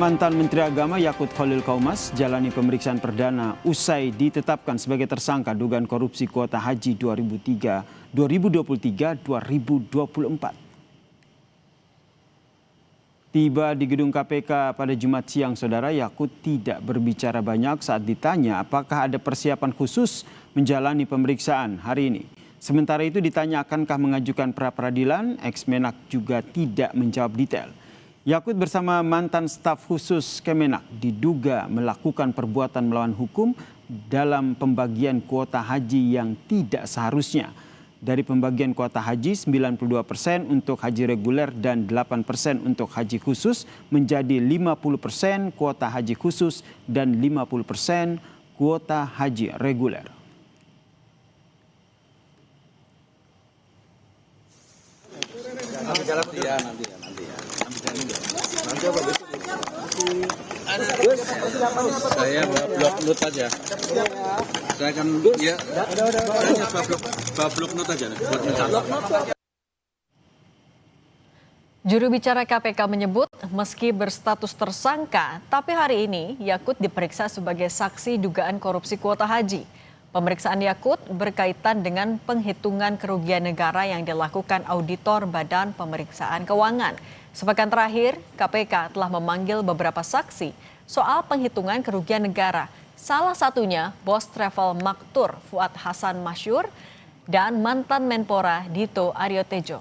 Mantan Menteri Agama Yakut Khalil Qaumas jalani pemeriksaan perdana usai ditetapkan sebagai tersangka dugaan korupsi kuota haji 2023-2024. Tiba di gedung KPK pada Jumat siang, Saudara, Yakut tidak berbicara banyak saat ditanya apakah ada persiapan khusus menjalani pemeriksaan hari ini. Sementara itu ditanya akankah mengajukan pra-peradilan, Ex-Menak juga tidak menjawab detail. Yakut bersama mantan staf khusus Kemenak diduga melakukan perbuatan melawan hukum dalam pembagian kuota haji yang tidak seharusnya. Dari pembagian kuota haji, 92% untuk haji reguler dan 8% untuk haji khusus menjadi 50% kuota haji khusus dan 50% kuota haji reguler. Saya blok note aja. Saya akan blok note aja buat mencatat. Juru bicara KPK menyebut meski berstatus tersangka, tapi hari ini Yakut diperiksa sebagai saksi dugaan korupsi kuota haji. Pemeriksaan Yakut berkaitan dengan penghitungan kerugian negara yang dilakukan auditor Badan Pemeriksaan Keuangan. Sepekan terakhir, KPK telah memanggil beberapa saksi soal penghitungan kerugian negara. Salah satunya bos travel Maktur Fuad Hasan Masyur dan mantan Menpora Dito Aryo Tejo.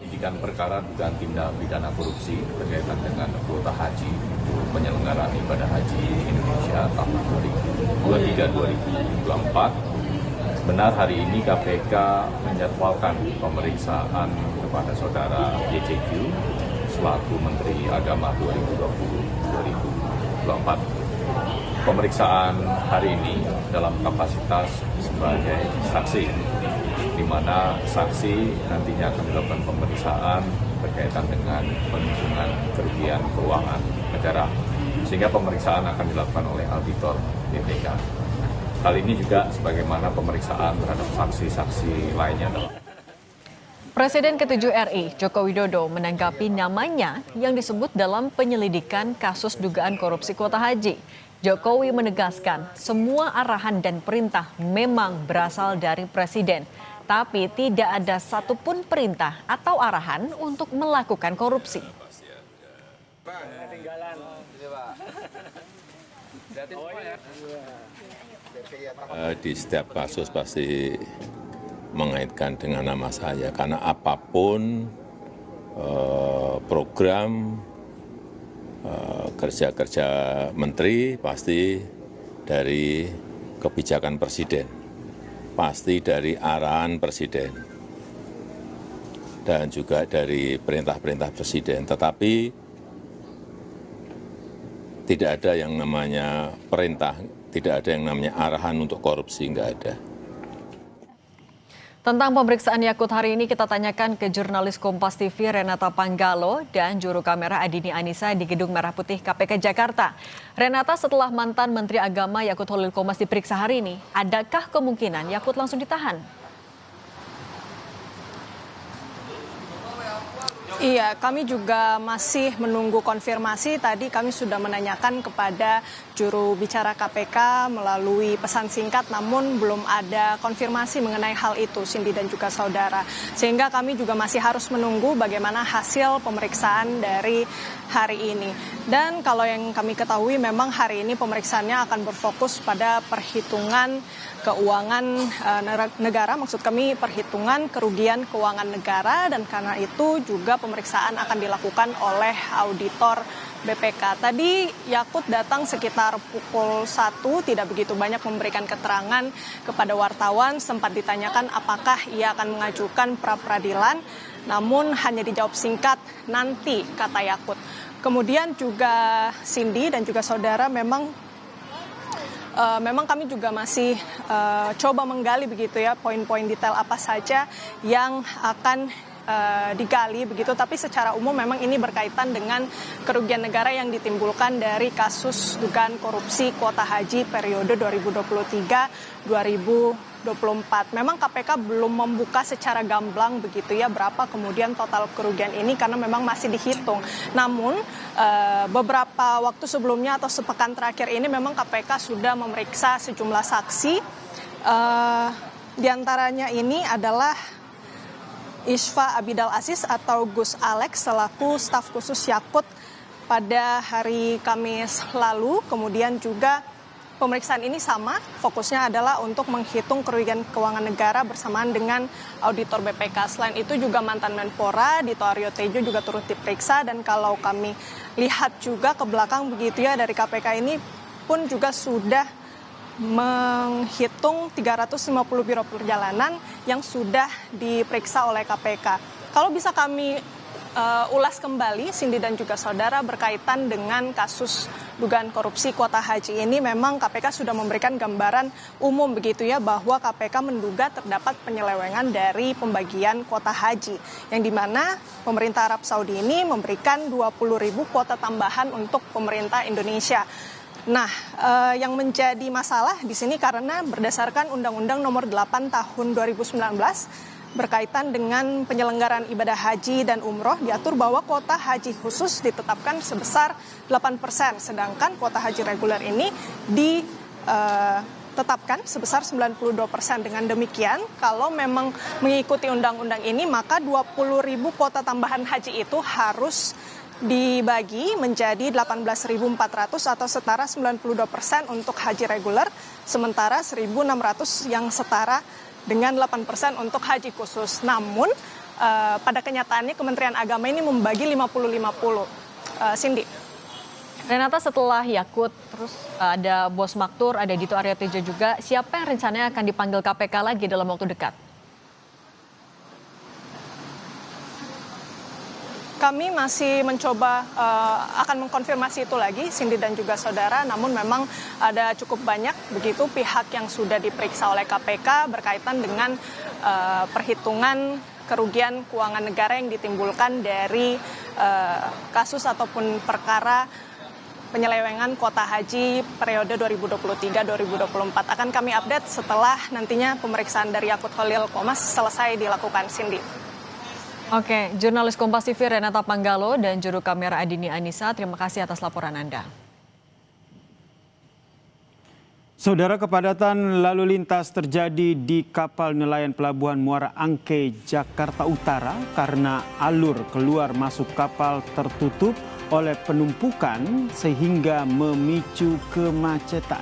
Penyidikan perkara dugaan tindak pidana korupsi berkaitan dengan kuota haji untuk penyelenggaraan ibadah haji Indonesia tahun 2023-2024. Benar, hari ini KPK menjadwalkan pemeriksaan kepada saudara YCQ selaku Menteri Agama 2020-2024. Pemeriksaan hari ini dalam kapasitas sebagai saksi, di mana saksi nantinya akan dilakukan pemeriksaan berkaitan dengan penghitungan kerugian keuangan negara, sehingga pemeriksaan akan dilakukan oleh auditor BPK. Hal ini juga sebagaimana pemeriksaan terhadap saksi-saksi lainnya. Presiden ke-7 RI, Joko Widodo, menanggapi namanya yang disebut dalam penyelidikan kasus dugaan korupsi kuota haji. Jokowi menegaskan semua arahan dan perintah memang berasal dari Presiden, tapi tidak ada satupun perintah atau arahan untuk melakukan korupsi. Di setiap kasus pasti mengaitkan dengan nama saya, karena apapun program kerja-kerja menteri pasti dari kebijakan presiden, pasti dari arahan presiden, dan juga dari perintah-perintah presiden. Tetapi tidak ada yang namanya perintah, tidak ada yang namanya arahan untuk korupsi, nggak ada. Tentang pemeriksaan Yakut hari ini kita tanyakan ke jurnalis Kompas TV Renata Panggalo dan juru kamera Adini Anissa di Gedung Merah Putih KPK Jakarta. Renata, setelah mantan Menteri Agama Yakut Khalil Qaumas diperiksa hari ini, adakah kemungkinan Yakut langsung ditahan? Iya, kami juga masih menunggu konfirmasi. Tadi kami sudah menanyakan kepada juru bicara KPK melalui pesan singkat, namun belum ada konfirmasi mengenai hal itu, Cindy dan juga saudara. Sehingga kami juga masih harus menunggu bagaimana hasil pemeriksaan dari hari ini. Dan kalau yang kami ketahui memang hari ini pemeriksaannya akan berfokus pada perhitungan keuangan negara, maksud kami perhitungan kerugian keuangan negara, dan karena itu juga pemeriksaan akan dilakukan oleh auditor BPK. Tadi Yakut datang sekitar pukul 1, tidak begitu banyak memberikan keterangan kepada wartawan, sempat ditanyakan apakah ia akan mengajukan pra-peradilan, namun hanya dijawab singkat, nanti, kata Yakut. Kemudian juga Cindy dan juga saudara, memang kami juga masih coba menggali begitu ya poin-poin detail apa saja yang akan digali begitu, tapi secara umum memang ini berkaitan dengan kerugian negara yang ditimbulkan dari kasus dugaan korupsi kuota haji periode 2023-2024. 2024. Memang KPK belum membuka secara gamblang begitu ya berapa kemudian total kerugian ini karena memang masih dihitung. Namun beberapa waktu sebelumnya atau sepekan terakhir ini memang KPK sudah memeriksa sejumlah saksi. Di antaranya ini adalah Isfa Abidal Aziz atau Gus Alex selaku staf khusus Yakut pada hari Kamis lalu. Kemudian juga pemeriksaan ini sama, fokusnya adalah untuk menghitung kerugian keuangan negara bersamaan dengan auditor BPK. Selain itu juga mantan Menpora, Dito Aryo Tejo juga turut diperiksa. Dan kalau kami lihat juga ke belakang begitu ya dari KPK ini pun juga sudah menghitung 350 biro perjalanan yang sudah diperiksa oleh KPK. Kalau bisa kami ulas kembali, Cindy dan juga saudara, berkaitan dengan kasus dugaan korupsi kuota haji ini, memang KPK sudah memberikan gambaran umum begitu ya bahwa KPK menduga terdapat penyelewengan dari pembagian kuota haji yang dimana pemerintah Arab Saudi ini memberikan 20.000 kuota tambahan untuk pemerintah Indonesia. Nah, yang menjadi masalah di sini karena berdasarkan Undang-Undang Nomor 8 Tahun 2019 berkaitan dengan penyelenggaraan ibadah haji dan umroh diatur bahwa kuota haji khusus ditetapkan sebesar 8%, sedangkan kuota haji reguler ini ditetapkan sebesar 92%. Dengan demikian, kalau memang mengikuti undang-undang ini, maka 20.000 kuota tambahan haji itu harus dibagi menjadi 18.400 atau setara 92% untuk haji reguler, sementara 1.600 yang setara dengan 8% untuk haji khusus. Namun pada kenyataannya Kementerian Agama ini membagi 50-50. Cindy. Renata, setelah Yakut, terus ada Bos Maktur, ada Dito Aryo Tejo juga, siapa yang rencananya akan dipanggil KPK lagi dalam waktu dekat? Kami masih mencoba akan mengkonfirmasi itu lagi, Cindy dan juga saudara, namun memang ada cukup banyak begitu pihak yang sudah diperiksa oleh KPK berkaitan dengan perhitungan kerugian keuangan negara yang ditimbulkan dari kasus ataupun perkara penyelewengan kuota haji periode 2023-2024. Akan kami update setelah nantinya pemeriksaan dari Yakut Khalil Qomas selesai dilakukan, Cindy. Oke, jurnalis Kompas TV Renata Panggalo dan juru kamera Adini Anissa, terima kasih atas laporan Anda. Saudara, kepadatan lalu lintas terjadi di kapal nelayan Pelabuhan Muara Angke, Jakarta Utara karena alur keluar masuk kapal tertutup oleh penumpukan sehingga memicu kemacetan.